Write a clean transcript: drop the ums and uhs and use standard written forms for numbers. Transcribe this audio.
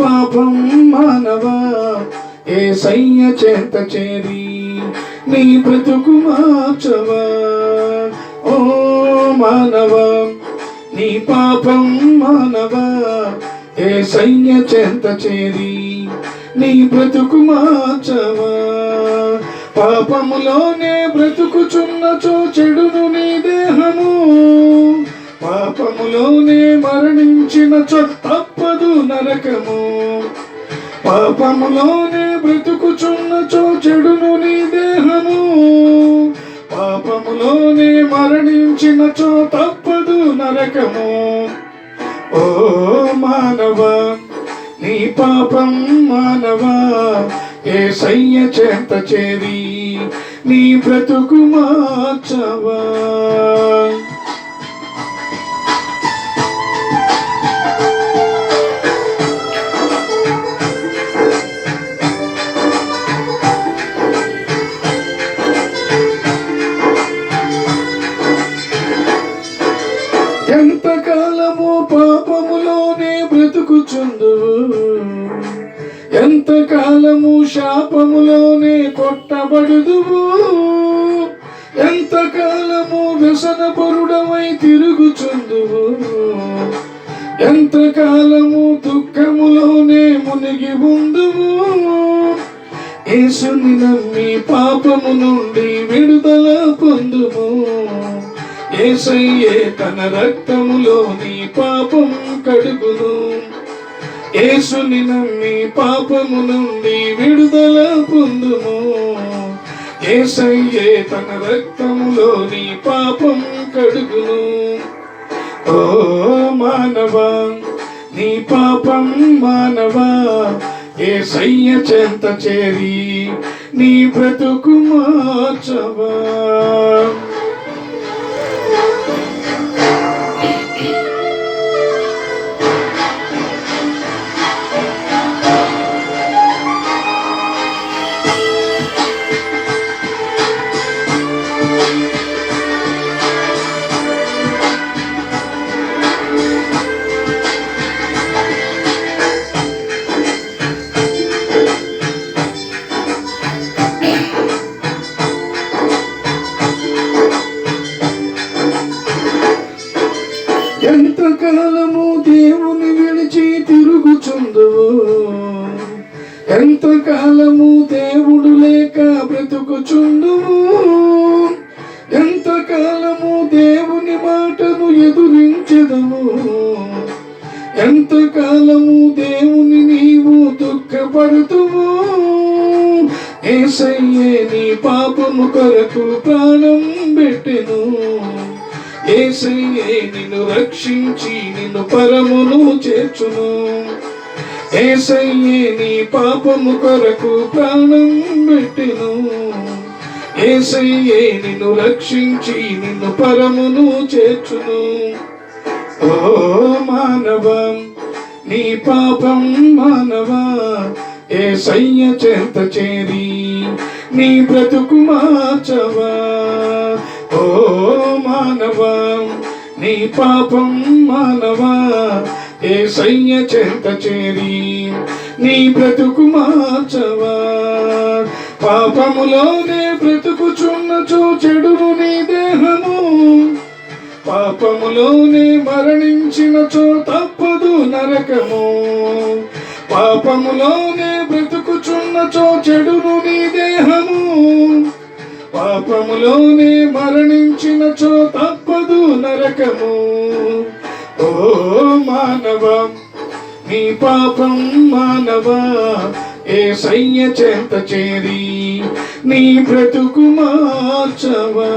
పాపం మానవా యేసయ్య చెంత చేరి నీ బ్రతుకు మార్చవా. ఓ మానవా నీ పాపం మానవా యేసయ్య చెంత చేరి నీ బ్రతుకు మార్చవా. పాపములోనే బ్రతుకుచున్నచో చెడును నీ దేహము, పాపములోనే మరణించినచో తప్పదు నరకము. పాపములోనే బ్రతుకుచున్నచో చెడును నీ దేహము, పాపములోనే మరణించినచో తప్పదు నరకము. ఓ మానవా నీ పాపం మానవా యేసయ్య చెంత చేరి నీ బ్రతుకు మార్చవా. ఎంతకాలము పాపములోనే బ్రతుకుచుందువు, ఎంతకాలము శాపములోనే కొట్టబడుదువు, ఎంతకాలము వ్యసనపరుడమై తిరుగుచుందువు, ఎంతకాలము దుఃఖములోనే మునిగి ఉందువు. యేసుని నమ్మి పాపము నుండి విడుదల పొందుము. యేసయ్యే తన రక్తములో నీ పాపం కడుగును. యేసుని నమ్మి పాపము నుండి విడుదల పొందుము. యేసయ్యే తన రక్తములో నీ పాపం కడుగును. ఓ మానవా నీ పాపం మానవా యేసయ్య చెంత చేరి నీ బ్రతుకు మార్చవా. ఎంతకాలము దేవుని విడిచి తిరుగుచుందువు, ఎంతకాలము దేవుడు లేక బ్రతుకుచుందువు, ఎంతకాలము దేవుని మాటను ఎదురించెదవు, ఎంతకాలము దేవుని నీవు దుఃఖపడుతువు. యేసయ్యే నీ పాపము కొరకు ప్రాణం పెట్టెను. యేసయ్యే నిన్ను రక్షించి నిన్ను పరమును చేర్చును. యేసయ్యే నీ పాపము కొరకు ప్రాణం పెట్టెను. యేసయ్యే నిన్ను రక్షించి నిన్ను పరమును చేర్చును. ఓ మానవా నీ పాపం మానవా యేసయ్య చెంత చేరి నీ బ్రతుకు మార్చవా. ఓ మానవా నీ పాపం మానవా యేసయ్య చెంత చేరి నీ బ్రతుకు మార్చవా. పాపములోనే బ్రతుకుచున్నచో చెడును నీ దేహము, పాపములోనే మరణించినచో తప్పదు నరకము. పాపములోనే బ్రతుకుచున్నచో చెడును నీ దేహము, పాపములోనే మరణించినచో తప్పదు నరకము. ఓ మానవా నీ పాపం మానవా యేసయ్య చెంత చేరి నీ బ్రతుకు మార్చవా.